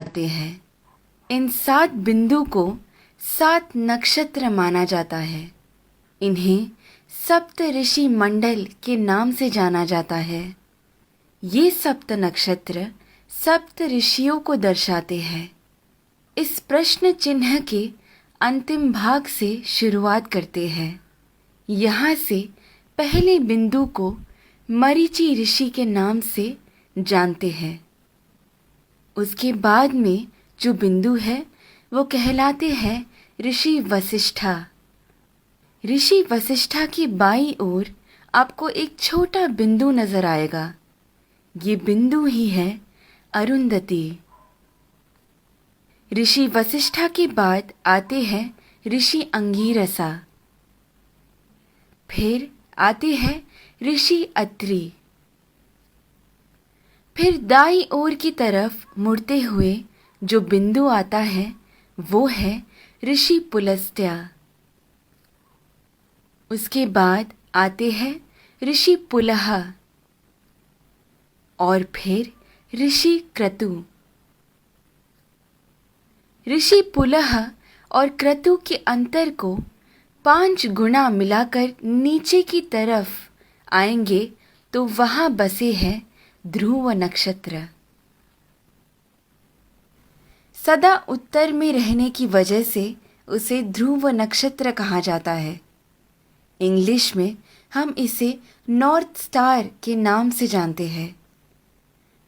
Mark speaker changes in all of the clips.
Speaker 1: जाते हैं। इन 7 बिंदु को 7 नक्षत्र माना जाता है। इन्हें सप्त ऋषि मंडल के नाम से जाना जाता है। ये सप्त नक्षत्र सप्त ऋषियों को दर्शाते हैं। इस प्रश्न चिन्ह के अंतिम भाग से शुरुआत करते हैं। यहाँ से पहले बिंदु को मरीचि ऋषि के नाम से जानते हैं। उसके बाद में जो बिंदु है वो कहलाते हैं ऋषि वशिष्ठा। ऋषि वशिष्ठा की बाईं ओर आपको एक छोटा बिंदु नजर आएगा। ये बिंदु ही है अरुंधति। ऋषि वशिष्ठा के बाद आते हैं ऋषि अंगीरसा। फिर आते हैं ऋषि अत्रि। फिर दाईं ओर की तरफ मुड़ते हुए जो बिंदु आता है वो है ऋषि पुलस्त्य। उसके बाद आते हैं ऋषि पुलह और फिर ऋषि क्रतु। ऋषि पुलह और क्रतु के अंतर को 5 गुना मिलाकर नीचे की तरफ आएंगे तो वहां बसे हैं ध्रुव नक्षत्र। सदा उत्तर में रहने की वजह से उसे ध्रुव नक्षत्र कहा जाता है। इंग्लिश में हम इसे नॉर्थ स्टार के नाम से जानते हैं।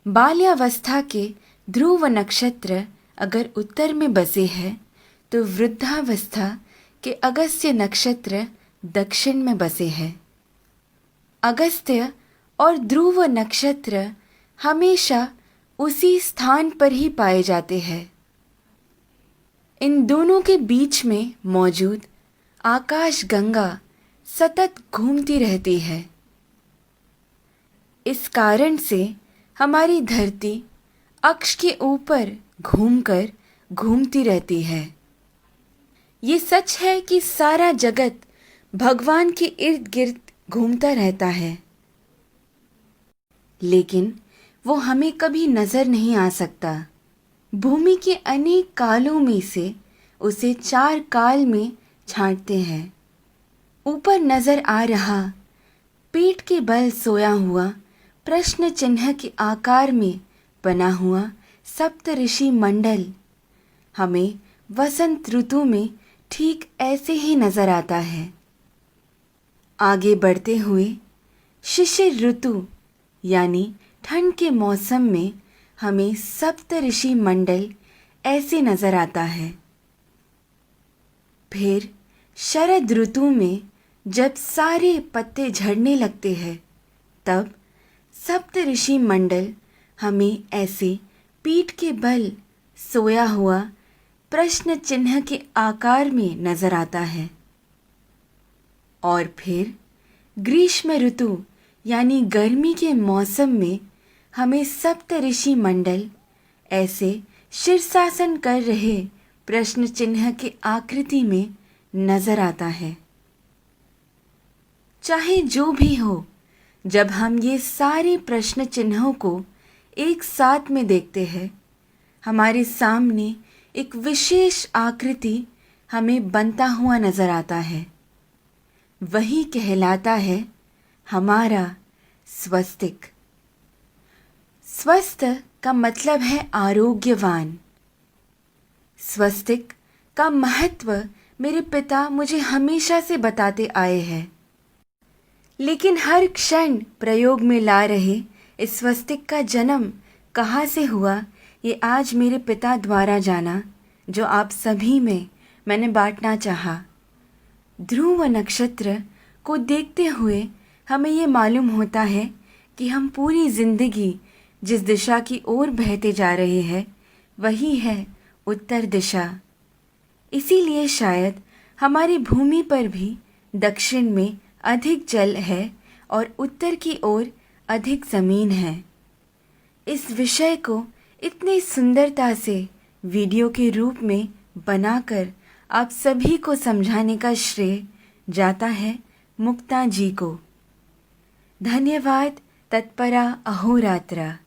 Speaker 1: बाल्यावस्था के ध्रुव नक्षत्र अगर उत्तर में बसे हैं तो वृद्धावस्था के अगस्त्य नक्षत्र दक्षिण में बसे हैं। अगस्त्य और ध्रुव नक्षत्र हमेशा उसी स्थान पर ही पाए जाते हैं। इन दोनों के बीच में मौजूद आकाश गंगा सतत घूमती रहती है। इस कारण से हमारी धरती अक्ष के ऊपर घूमकर घूमती रहती है। ये सच है कि सारा जगत भगवान के इर्द गिर्द घूमता रहता है, लेकिन वो हमें कभी नजर नहीं आ सकता। भूमि के अनेक कालों में से उसे 4 काल में छांटते हैं। ऊपर नजर आ रहा पीठ के बल सोया हुआ प्रश्न चिन्ह के आकार में बना हुआ सप्त ऋषि मंडल हमें वसंत ऋतु में ठीक ऐसे ही नजर आता है। आगे बढ़ते हुए शिशिर ऋतु यानी ठंड के मौसम में हमें सप्त ऋषि मंडल ऐसे नजर आता है। फिर शरद ऋतु में जब सारे पत्ते झड़ने लगते हैं तब सप्त ऋषि मंडल हमें ऐसे पीठ के बल सोया हुआ प्रश्न चिन्ह के आकार में नजर आता है। और फिर ग्रीष्म ऋतु यानी गर्मी के मौसम में हमें सप्त ऋषि मंडल ऐसे शीर्षासन कर रहे प्रश्न चिन्ह के आकृति में नजर आता है। चाहे जो भी हो, जब हम ये सारे प्रश्न चिन्हों को एक साथ में देखते हैं, हमारे सामने एक विशेष आकृति हमें बनता हुआ नजर आता है। वही कहलाता है हमारा स्वस्तिक। स्वस्थ का मतलब है आरोग्यवान। स्वस्तिक का महत्व मेरे पिता मुझे हमेशा से बताते आए हैं, लेकिन हर क्षण प्रयोग में ला रहे इस स्वस्तिक का जन्म कहाँ से हुआ ये आज मेरे पिता द्वारा जाना, जो आप सभी में मैंने बांटना चाहा। ध्रुव नक्षत्र को देखते हुए हमें ये मालूम होता है कि हम पूरी जिंदगी जिस दिशा की ओर बहते जा रहे हैं वही है उत्तर दिशा। इसीलिए शायद हमारी भूमि पर भी दक्षिण में अधिक जल है और उत्तर की ओर अधिक ज़मीन है। इस विषय को इतनी सुंदरता से वीडियो के रूप में बनाकर आप सभी को समझाने का श्रेय जाता है मुक्ता जी को। धन्यवाद। तत्परा अहोरात्रा।